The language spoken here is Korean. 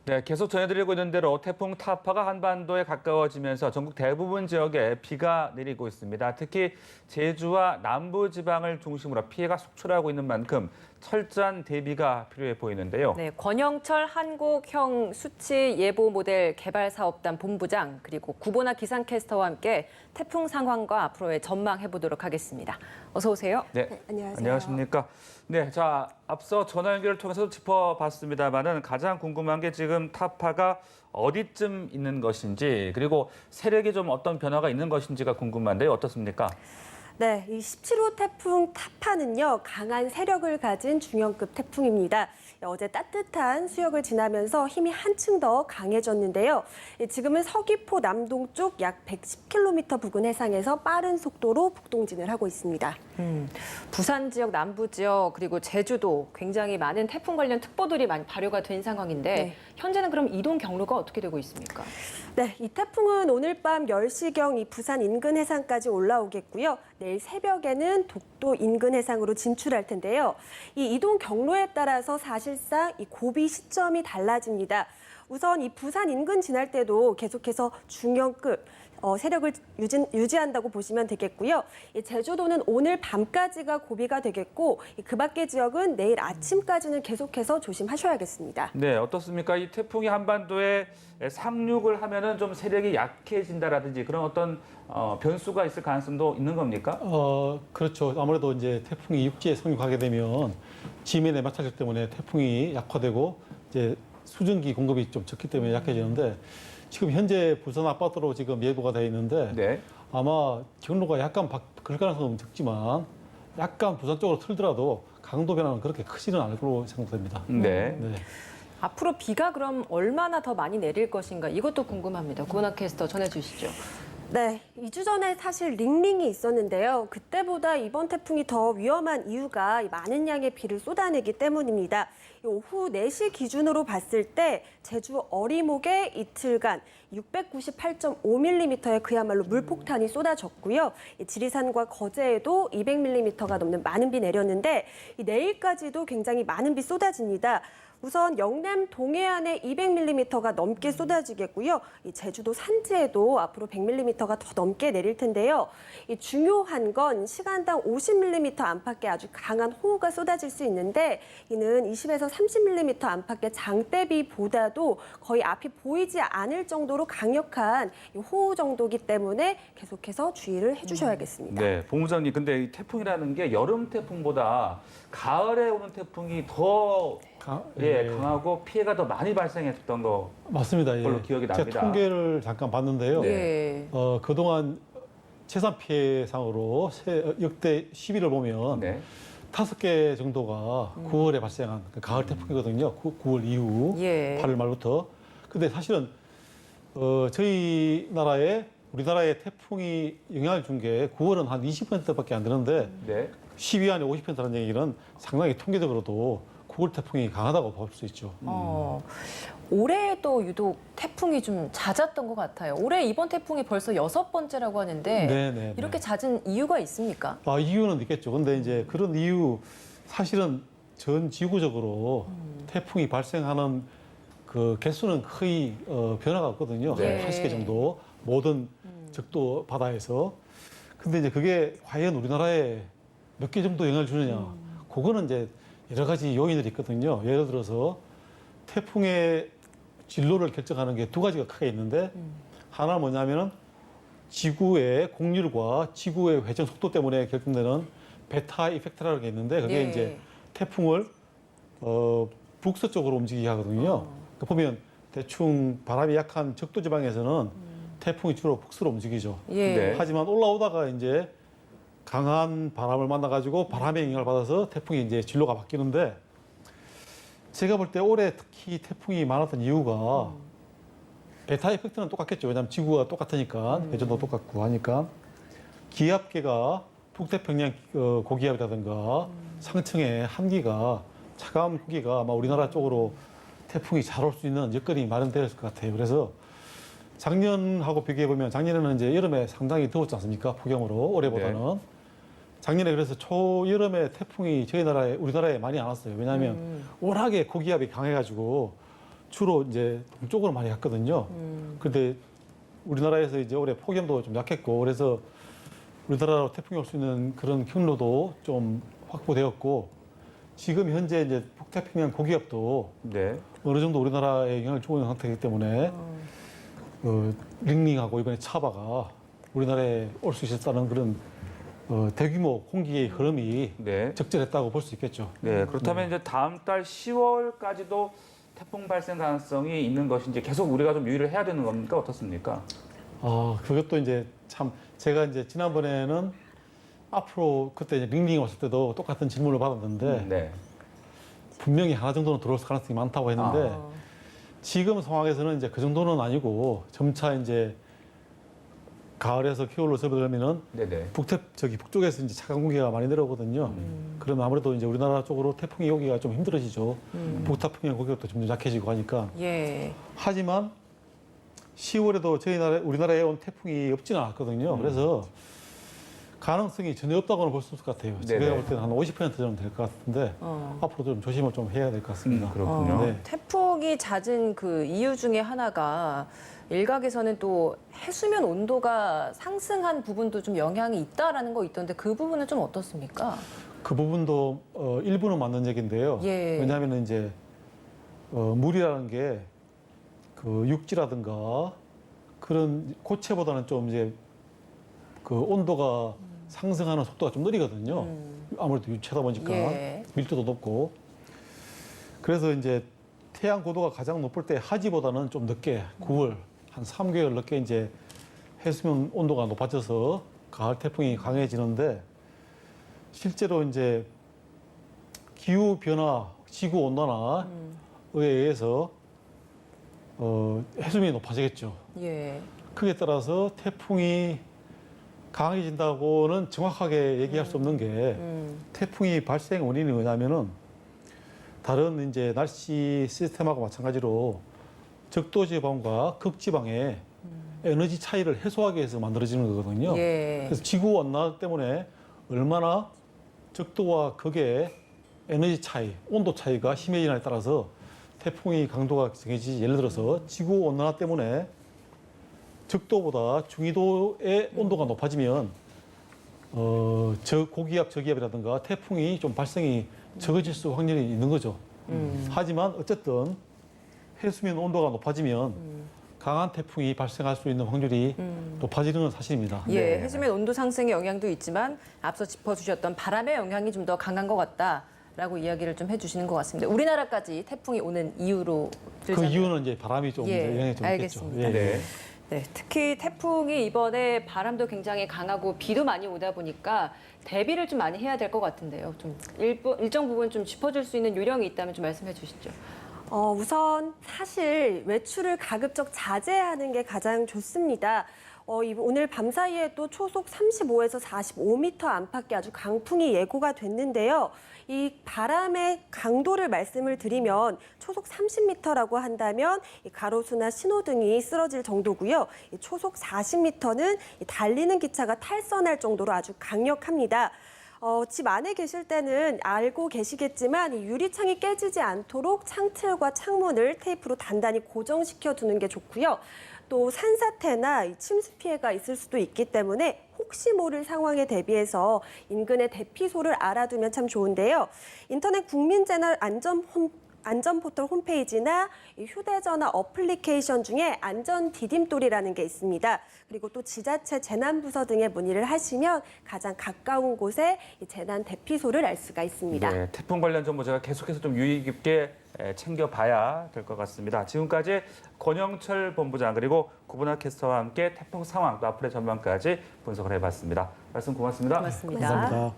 네, 계속 전해드리고 있는 대로 태풍 타파가 한반도에 가까워지면서 전국 대부분 지역에 비가 내리고 있습니다. 특히 제주와 남부지방을 중심으로 피해가 속출하고 있는 만큼 철저한 대비가 필요해 보이는데요. 네, 권영철 한국형 수치 예보 모델 개발 사업단 본부장 그리고 구보나 기상캐스터와 함께 태풍 상황과 앞으로의 전망해 보도록 하겠습니다. 어서 오세요. 네, 안녕하세요. 안녕하십니까. 네, 자, 앞서 전화 연결을 통해서 짚어봤습니다만은 가장 궁금한 게 지금 타파가 어디쯤 있는 것인지 그리고 세력이 좀 어떤 변화가 있는 것인지가 궁금한데요. 어떻습니까? 네, 이 17호 태풍 타파는요, 강한 세력을 가진 중형급 태풍입니다. 어제 따뜻한 수역을 지나면서 힘이 한층 더 강해졌는데요. 지금은 서귀포 남동쪽 약 110km 부근 해상에서 빠른 속도로 북동진을 하고 있습니다. 부산 지역, 남부 지역 그리고 제주도 굉장히 많은 태풍 관련 특보들이 많이 발효가 된 상황인데 네. 현재는 그럼 이동 경로가 어떻게 되고 있습니까? 네, 이 태풍은 오늘 밤 10시경 이 부산 인근 해상까지 올라오겠고요. 내일 새벽에는 독도 인근 해상으로 진출할 텐데요. 이 이동 경로에 따라서 사실상 이 고비 시점이 달라집니다. 우선 이 부산 인근 지날 때도 계속해서 중형급 세력을 유지한다고 보시면 되겠고요. 이 제주도는 오늘 밤까지가 고비가 되겠고 그 밖의 지역은 내일 아침까지는 계속해서 조심하셔야겠습니다. 네, 어떻습니까? 이 태풍이 한반도에 상륙을 하면은 좀 세력이 약해진다라든지 그런 어떤 변수가 있을 가능성도 있는 겁니까? 그렇죠. 아무래도 이제 태풍이 육지에 상륙하게 되면 지면의 마찰력 때문에 태풍이 약화되고 이제 수증기 공급이 좀 적기 때문에 약해지는데 지금 현재 부산 앞바다로 지금 예보가 되어 있는데 네. 아마 경로가 약간 그럴 가능성은 적지만 약간 부산 쪽으로 틀더라도 강도 변화는 그렇게 크지는 않을 거로 생각됩니다. 네. 네. 앞으로 비가 그럼 얼마나 더 많이 내릴 것인가 이것도 궁금합니다. 구보나 캐스터 전해주시죠. 네, 2주 전에 사실 링링이 있었는데요. 그때보다 이번 태풍이 더 위험한 이유가 많은 양의 비를 쏟아내기 때문입니다. 오후 4시 기준으로 봤을 때 제주 어리목에 이틀간 698.5mm의 그야말로 물폭탄이 쏟아졌고요. 지리산과 거제에도 200mm가 넘는 많은 비 내렸는데 내일까지도 굉장히 많은 비 쏟아집니다. 우선 영남 동해안에 200mm가 넘게 쏟아지겠고요. 이 제주도 산지에도 앞으로 100mm가 더 넘게 내릴 텐데요. 이 중요한 건 시간당 50mm 안팎의 아주 강한 호우가 쏟아질 수 있는데 이는 20에서 30mm 안팎의 장대비보다도 거의 앞이 보이지 않을 정도로 강력한 호우 정도이기 때문에 계속해서 주의를 해주셔야겠습니다. 네, 본부장님, 근데 이 태풍이라는 게 여름 태풍보다 가을에 오는 태풍이 더 강하고 피해가 더 많이 발생했던 거 맞습니다. 걸로 기억이 납니다. 제가 통계를 잠깐 봤는데요. 네. 그동안 재산 피해상으로 역대 10위를 보면 네. 5개 정도가 9월에 발생한 그 가을 태풍이거든요. 9월 이후 예. 8월 말부터. 근데 사실은 우리나라에 태풍이 영향을 준 게 9월은 한 20%밖에 안 되는데 네. 10위 안에 50%라는 얘기는 상당히 통계적으로도 9월 태풍이 강하다고 볼 수 있죠. 올해도 유독 태풍이 좀 잦았던 것 같아요. 올해 이번 태풍이 벌써 6번째라고 하는데 네네. 이렇게 잦은 이유가 있습니까? 이유는 있겠죠. 근데 이제 그런 이유 사실은 전 지구적으로 태풍이 발생하는 그 개수는 거의 변화가 없거든요. 네. 80개 정도 모든 적도 바다에서. 근데 이제 그게 과연 우리나라에 몇 개 정도 영향을 주느냐. 그거는 이제 여러 가지 요인들이 있거든요. 예를 들어서 태풍의 진로를 결정하는 게 2가지가 크게 있는데 하나는 뭐냐면은 지구의 곡률과 지구의 회전 속도 때문에 결정되는 베타 이펙트라는 게 있는데 그게 네. 이제 태풍을 북서쪽으로 움직이게 하거든요. 그러니까 보면 대충 바람이 약한 적도 지방에서는 태풍이 주로 북서로 움직이죠. 예. 네. 하지만 올라오다가 이제 강한 바람을 만나가지고 바람의 영향을 받아서 태풍이 이제 진로가 바뀌는데 제가 볼 때 올해 특히 태풍이 많았던 이유가 베타 이펙트는 똑같겠죠. 왜냐하면 지구가 똑같으니까 회전도 똑같고 하니까 기압계가 북태평양 고기압이라든가 상층의 한기가 차가운空기가 아마 우리나라 쪽으로 태풍이 잘 올 수 있는 여건이 마련되었을 것 같아요. 그래서 작년하고 비교해 보면 작년에는 이제 여름에 상당히 더웠지 않습니까? 폭염으로 올해보다는. 작년에 그래서 초여름에 태풍이 우리나라에 많이 안 왔어요. 왜냐하면 워낙에 고기압이 강해가지고 주로 이제 동쪽으로 많이 갔거든요. 그런데 우리나라에서 이제 올해 폭염도 좀 약했고 그래서 우리나라로 태풍이 올 수 있는 그런 경로도 좀 확보되었고 지금 현재 이제 북태평양 고기압도 네. 어느 정도 우리나라에 영향을 주고 있는 상태이기 때문에 링링하고 이번에 차바가 우리나라에 올 수 있었다는 그런 대규모 공기의 흐름이 네. 적절했다고 볼 수 있겠죠. 네. 그렇다면 이제 다음 달 10월까지도 태풍 발생 가능성이 있는 것인지 계속 우리가 좀 유의를 해야 되는 겁니까? 어떻습니까? 그것도 이제 참 제가 이제 지난번에는 앞으로 그때 이제 링링 왔을 때도 똑같은 질문을 받았는데 네. 분명히 하나 정도는 들어올 가능성이 많다고 했는데 어. 지금 상황에서는 이제 그 정도는 아니고 점차 이제 가을에서 겨울로 접어들면은 네네. 북쪽에서 이제 차가운 공기가 많이 내려오거든요. 그러면 아무래도 이제 우리나라 쪽으로 태풍이 오기가 좀 힘들어지죠. 북태평양 고기압도 점점 약해지고 하니까. 예. 하지만 10월에도 우리나라에 온 태풍이 없지는 않았거든요. 그래서 가능성이 전혀 없다고는 볼 수 없을 것 같아요. 네네. 제가 볼 때는 한 50% 정도 될 것 같은데 앞으로 좀 조심을 좀 해야 될 것 같습니다. 그렇군요. 네. 태풍이 잦은 그 이유 중에 하나가 일각에서는 또 해수면 온도가 상승한 부분도 좀 영향이 있다라는 거 있던데 그 부분은 좀 어떻습니까? 그 부분도 일부는 맞는 얘기인데요. 예. 왜냐하면 이제 물이라는 게 그 육지라든가 그런 고체보다는 좀 이제 그 온도가 상승하는 속도가 좀 느리거든요. 아무래도 유체다 보니까 예. 밀도도 높고. 그래서 이제 태양 고도가 가장 높을 때 하지보다는 좀 늦게 9월 한 3개월 늦게 이제 해수면 온도가 높아져서 가을 태풍이 강해지는데 실제로 이제 기후 변화, 지구 온난화에 의해서 해수면이 높아지겠죠. 예. 그에 따라서 태풍이 강해진다고는 정확하게 얘기할 수 없는 게 태풍이 발생 원인이 뭐냐면은 다른 이제 날씨 시스템하고 마찬가지로 적도지방과 극지방의 에너지 차이를 해소하기 위해서 만들어지는 거거든요. 예. 그래서 지구 온난화 때문에 얼마나 적도와 극의 에너지 차이, 온도 차이가 심해지냐에 따라서 태풍의 강도가 정해지지. 예를 들어서 지구 온난화 때문에 적도보다 중위도의 온도가 높아지면 고기압, 저기압이라든가 태풍이 좀 발생이 적어질 수 확률이 있는 거죠. 하지만 어쨌든 해수면 온도가 높아지면 강한 태풍이 발생할 수 있는 확률이 높아지는 건 사실입니다. 예, 네. 해수면 온도 상승의 영향도 있지만 앞서 짚어주셨던 바람의 영향이 좀 더 강한 것 같다라고 이야기를 좀 해주시는 것 같습니다. 우리나라까지 태풍이 오는 이유로 그 들자면. 이유는 이제 바람이 좀 예, 영향이 좀 알겠습니다. 있겠죠. 네. 네, 특히 태풍이 이번에 바람도 굉장히 강하고 비도 많이 오다 보니까 대비를 좀 많이 해야 될 것 같은데요. 좀 일정 부분 좀 짚어줄 수 있는 요령이 있다면 좀 말씀해 주시죠. 우선 사실 외출을 가급적 자제하는 게 가장 좋습니다. 오늘 밤 사이에도 초속 35에서 45m 안팎의 아주 강풍이 예고가 됐는데요. 이 바람의 강도를 말씀을 드리면 초속 30m라고 한다면 이 가로수나 신호등이 쓰러질 정도고요. 이 초속 40m는 달리는 기차가 탈선할 정도로 아주 강력합니다. 집 안에 계실 때는 알고 계시겠지만 이 유리창이 깨지지 않도록 창틀과 창문을 테이프로 단단히 고정시켜 두는 게 좋고요. 또 산사태나 이 침수 피해가 있을 수도 있기 때문에 혹시 모를 상황에 대비해서 인근의 대피소를 알아두면 참 좋은데요. 인터넷 국민재난 안전포털 홈페이지나 이 휴대전화 어플리케이션 중에 안전 디딤돌이라는 게 있습니다. 그리고 또 지자체 재난부서 등에 문의를 하시면 가장 가까운 곳에 이 재난 대피소를 알 수가 있습니다. 네, 태풍 관련 정보 제가 계속해서 좀 유의 깊게 챙겨봐야 될 것 같습니다. 지금까지 권영철 본부장 그리고 구분학 캐스터와 함께 태풍 상황 또 앞으로의 전망까지 분석을 해봤습니다. 말씀 고맙습니다. 고맙습니다. 감사합니다.